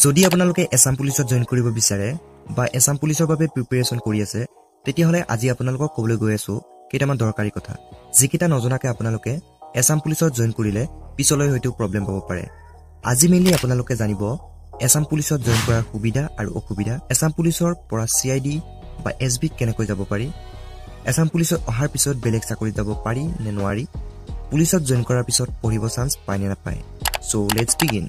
যদি আপোনালোকে এছাম পুলিচত জয়েন কৰিব বিচাৰে বা এছাম পুলিচৰ বাবে প্ৰিপাৰেচন কৰি আছে তেতিয়াহলে আজি আপোনালোকক ক'বলৈ গৈ আছো কেইটামান দৰকাৰী কথা যিকিটা নজনাকে আপোনালোকে এছাম পুলিচত জয়েন কৰিলে পিছলৈ হয়তো প্ৰবলেম পাব পাৰে আজি মেইনলি আপোনালোকে জানিব এছাম পুলিচত জয়েন কৰাৰ সুবিধা আৰু অসুবিধা এছাম পুলিচৰ পৰা সিআইডি বা এছবি কেনেকৈ যাব পাৰি এছাম পুলিচত অহাৰ পিছত বেলেগ চাকৰিত যাব পাৰি নে নোৱাৰি পুলিচত জয়েন কৰাৰ পিছত পঢ়িব চান্স পায় নে নাপায় so let's begin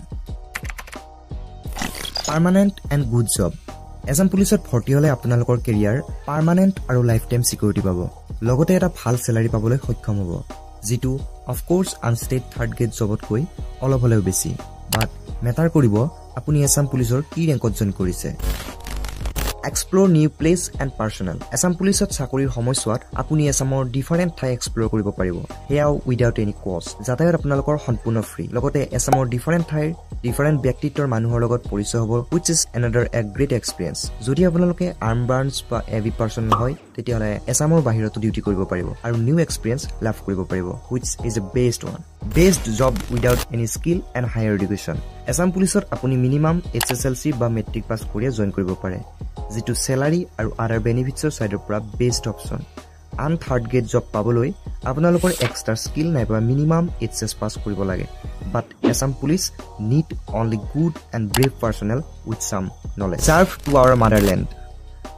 permanent and good job exam পুলিচত ভৰ্তি হলে আপোনালোকৰ কেৰিয়াৰ পাৰ্মানেন্ট আৰু লাইফ টাইম সিকিউৰিটি পাব লগতে এটা ভাল স্যালাৰি পাবলৈ সক্ষম হ'ব যেটো অফ কোৰ্স আনষ্টেট থাৰ্ড গ্ৰেড জবত কৈ অলপ হলেও বেছি বাট মেটাৰ কৰিব আপুনি এছাম পুলিচৰ কি ৰেংকত জয়েন কৰিছে Explore new place and personnel. Assam Police at Sakuri Homoiswat, Apuni Assamor different Thai explore Kuribo Paribo. Here without any cost. Zatayar Apnalkor Honpuno free. Logote Assamor different Thai, different Bactitor Manuhologot Polisobo, which is another a great experience. Zodi Apnaloke armbands by every person hoy, Tetiala Assamor Bahiro to duty Kuribo Paribo. Our new experience love Kuribo Paribo, which is a best one. Best job without any skill and higher education. Assam Police at Apuni minimum HSLC by metric pass Korea join Kuribo Pare. যেটো salary আৰু other বেনিফিটছৰ সাইডৰ পৰা best option আন third grade job পাবলৈ আপোনালোকৰ extra skill নাইবা minimum HS pass কৰিব লাগে but Assam police need only good and brave personnel with some knowledge serve to our motherland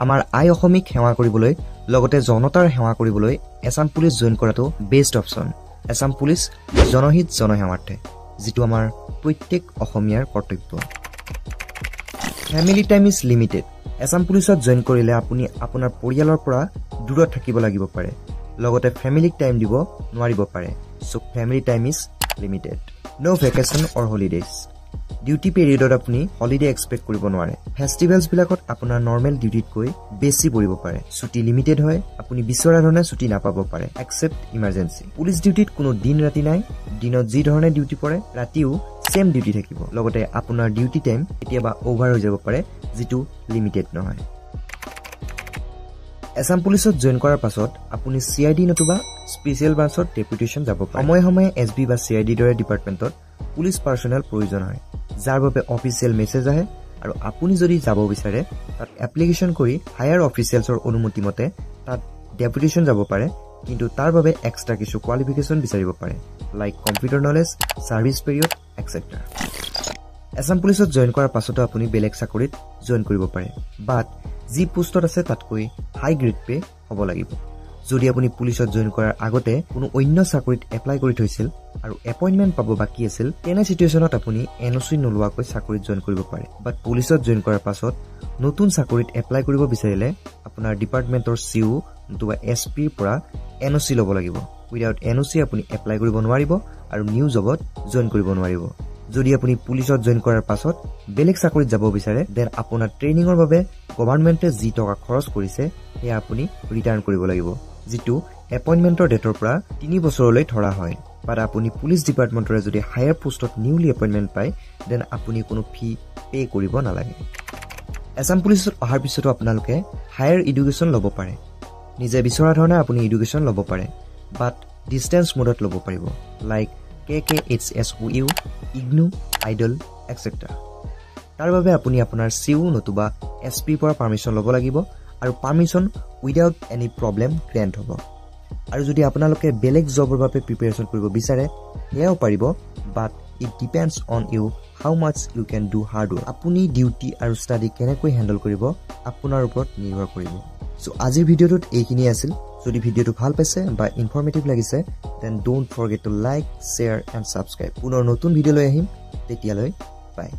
আমাৰ আই অসমিক সেৱা কৰিবলৈ লগতে জনতাৰ সেৱা কৰিবলৈ এছাম পুলিচ জয়েন কৰাটো বেষ্ট অপচন এছাম পুলিচ জনহিত জনসেৱাৰ্থে যেটো আমাৰ প্ৰত্যেক অসমীয়াৰ কৰ্তব্য family time is limited Assam পুলিচত জয়েন কৰিলে আপুনি আপোনাৰ পৰিয়ালৰ পৰা দূৰত থাকিব লাগিব পাৰে লগতে ফ্যামিলিক টাইম দিব নোৱাৰিব পাৰে so family time is limited no vacation or holidays duty পিৰিয়ডত আপুনি হলিডে এক্সপেক্ট কৰিব নোৱাৰে ফেষ্টিভেলছ বিলাকত আপোনাৰ নৰ্মেল ডিউটিত কৈ বেছি পৰিব পাৰে ছুটি লিমিটেড হয় আপুনি বিচৰা ধৰণে ছুটি নাপাব পাৰে এক্সেপ্ট ইমাৰ্জেন্সি পুলিচ ডিউটিত কোনো দিন ৰাতি নাই দিনত যি ধৰণে ডিউটি পৰে ৰাতিও সেম ডিউটি থাকিব লগতে আপোনাৰ ডিউটি টাইম এতিয়াবা ওভাৰ হৈ যাব পাৰে যেটো লিমিটেড নহয় এছাম পুলিচত জয়েন কৰাৰ পাছত আপুনি সিআইডি নতুবা স্পেশাল ব্ৰাঞ্চত ডেপুটেশন যাব পাৰে সময় সময়ে এছবি বা সিআইডি দৰে ডিপাৰ্টমেন্টত পুলিচ পাৰ্সনেল প্ৰয়োজন হয় যাৰ বাবে অফিচিয়েল মেছেজ আহে আৰু আপুনি যদি যাব বিচাৰে তাত এপ্লিকেশন কৰি হায়াৰ অফিচিয়েলছৰ অনুমতি মতে তাত ডেপুটেশন যাব পাৰে কিন্তু তাৰ বাবে এক্সট্ৰা কিছু কোৱালিফিকেশন বিচাৰিব পাৰে like computer knowledge service period etcetera Assam পুলিচত জয়েন কৰাৰ পাছতো আপুনি বেলেগ চাকৰিত জয়েন কৰিব পাৰে বাট যি পোষ্টত আছে তাতকৈ হাই গ্ৰেড পে হ'ব লাগিব যদি আপুনি পুলিচত জয়েন কৰাৰ আগতে কোনো অন্য চাকৰিত এপ্লাই কৰি থৈছিল আৰু এপইন্টমেন্ট পাব বাকি আছিল তেনে সিচুৱেচনত আপুনি এনওসি নলোৱাকৈ চাকৰিত জয়েন কৰিব পাৰে বাট পুলিচত জয়েন কৰাৰ পাছত নতুন চাকৰিত এপ্লাই কৰিব বিচাৰিলে আপোনাৰ ডিপাৰ্টমেন্টৰ সিও নতুবা এসপি পৰা এনওসি ল'ব লাগিব উইদাউট এনওসি আপুনি এপ্লাই কৰিব নোৱাৰিব আৰু নিউ জবত জয়েন কৰিব নোৱাৰিব যদি আপুনি পুলিচত জয়েন কৰাৰ পাছত বেলেগ চাকৰিত যাব বিচাৰে দেন আপোনাৰ ট্ৰেইনিংৰ বাবে গভৰ্ণমেণ্টে যি টকা খৰচ কৰিছে সেয়া আপুনি ৰিটাৰ্ণ কৰিব লাগিব যেটো এপইন্টমেন্টৰ ডেটৰ পৰা 3 বছৰলৈ ধৰা হয় বাট আপুনি পুলিচ ডিপাৰ্টমেন্টৰে যদি হায়াৰ পোষ্টত নিউলি এপইন্টমেন্ট পায় দেন আপুনি কোনো ফি পে কৰিব নালাগে এছাম পুলিচত অহাৰ পিছতো আপোনালোকে হায়াৰ এডুকেশ্যন ল'ব পাৰে নিজে বিচৰা ধৰণে আপুনি এডুকেশ্যন ল'ব পাৰে বাট ডিসটেন্স মোডত ল'ব পাৰিব like KKHSOU, IGNOU, IDOL, etc. তাৰ বাবে আপুনি আপোনাৰ সিও নতুবা এসপি পৰা পাৰমিশন ল'ব লাগিব আৰু permission without any problem Grand হ'ব আৰু যদি আপোনালোকে বেলেগ জবৰ বাবে প্ৰিপাৰেচন কৰিব বিচাৰে হেয়াও পাৰিব but it depends on you how much you can do hard work আপুনি ডিউটি আৰু ষ্টাডি কেনেকৈ হ্যান্ডল কৰিব আপোনাৰ ওপৰত নিৰ্ভৰ কৰিব সো আজিৰ ভিডিওটোত এইখিনি আছিল যদি ভিডিওটো ভাল পাইছে বা ইনফৰমেটিভ লাগিছে then don't forget to like share and subscribe পুনৰ নতুন ভিডিও লৈ আহিম তেতিয়ালৈ বাই